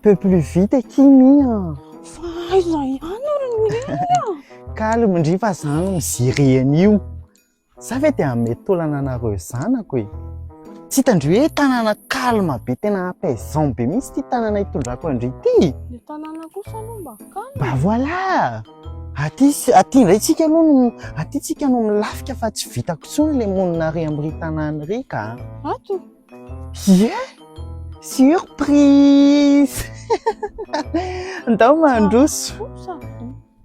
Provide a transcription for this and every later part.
peu plus vite Kimi a. Aiza ihany reny. Calme ndry fa zany miziry an'io. Za ve te hamety olana anareo zanako e. Tsy hitandry hoe tanàna calme be tena apaisant be mihitsy ty tanàna hitondrako andry ty. Le tanàna kosa aloha mba calme. Bah voilà. Aty indray tsika aloha no aty tsika no milafika fa tsy vitako tsony le monina ry amin'ny tanàna ry ka. Ato. Yeah. Surprise. Ndao mandroso.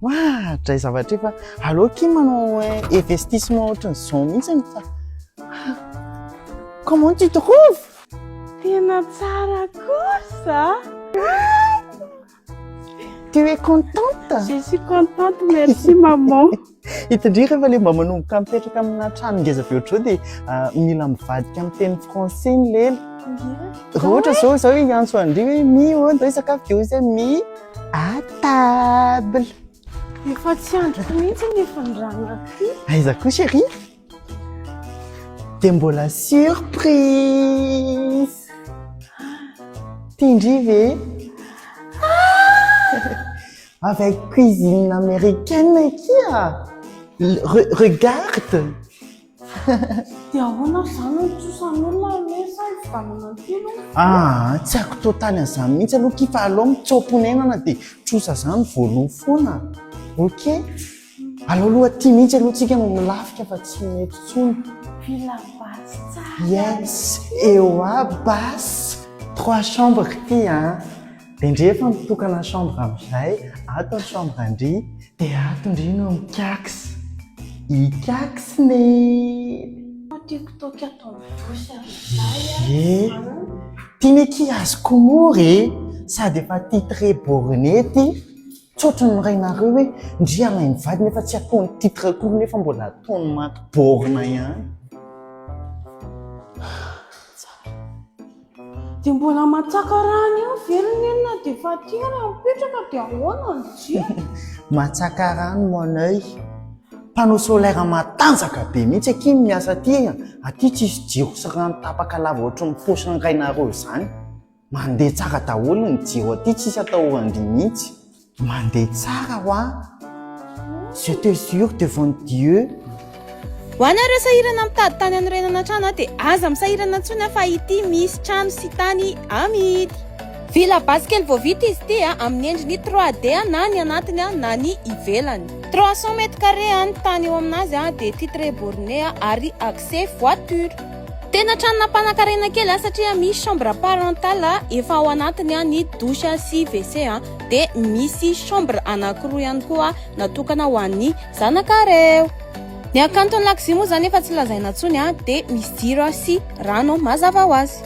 Wah, dray zavatra fa allo Kim manao investissement ohatran'izao mihitsy fa. Comment tu trouves? Tena tsara kosa. Tu es contente? Je suis contente, merci maman. Hitandry rehefa le mba manomboka mipetraka amina trano ngeza be ohatro dia mila mivadika amin'ny teny français ny lely. Raha ohatra zao hoe hiantso andry hoe mi ndao sakafo io zay mi à table. Efa tsy androko mihitsy nefa ndrana ty. Aiza koa chérie? Dia mbola surprise. Tiandry ve? Avec cuisine américaine kia. Regarde. Dia ahoana zany tsosan'olona mesa hividanana ty aloha. Ah, tsy haiko totaly an'izany mihitsy aloha kifa alao mitsaoponenana dia trosa zany voaloha foana. Ok? Alao aloha aty mihitsy aloha tsika no milafika fa tsy mety tsony. Villa basse tsara. Yes, eo basse. 3 chambres ty hein. Dia ndry efa mitokana chambre amin'izay, ato ny chambre andry, dia ato ndry no mikakisa. Ikakisiny. TikTok ataony dosy amin'izay. Tiany ki azoko mory sady efa titre borné ty. Tsotra ny rainareo hoe ndry amainy vady nefa tsy ataony titre akory nefa mbola ataony maty borna ihany. Dia mbola matsaka rano io velona eny na dia efa ty raha mipetraka dia ahoana ny dia. Matsaka rano mon œil. Panneau solaire matanjaka be mihitsy aky miasa aty. Aty tsisy jiro sy rano tapaka lava ohatry ny paosy ny rainareo izany. Mandeha tsara daholo ny jiro aty tsisy atahorandry mihitsy. Mandeha tsara ho a. Je te jure devant Dieu. Ho anareo sahirana mitady tany anorenana trano dia aza misahirana intsony fa ity misy trano sy tany amidy. Villa basse kely vao vita izy ity amin'ny endriny 3D na ny anatiny na ny ivelany. 300 mètres carrés ny tany eo aminazy dia titre borné ary accès voiture. Tena tranona mpanan-karena kely satria misy chambre parentale efa ao anatiny ny douche sy WC dia misy chambre anankiroa ihany koa natokana ho an'ny zanakareo. Ny akanton'ny lakozia moa zany efa tsy lazaina intsony dia misy jiro sy rano mazava ho azy.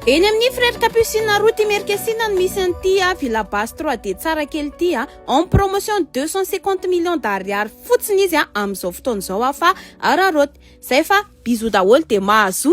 Eny amin'ny frère Capucine route Merkesina no misy an'ity Villa basse 3D tsara kely ity en promotion 250 millions d'ariary fotsiny izy amin'izao fotoana izao fa araroty. Zay fa bisous daholo dia mahazo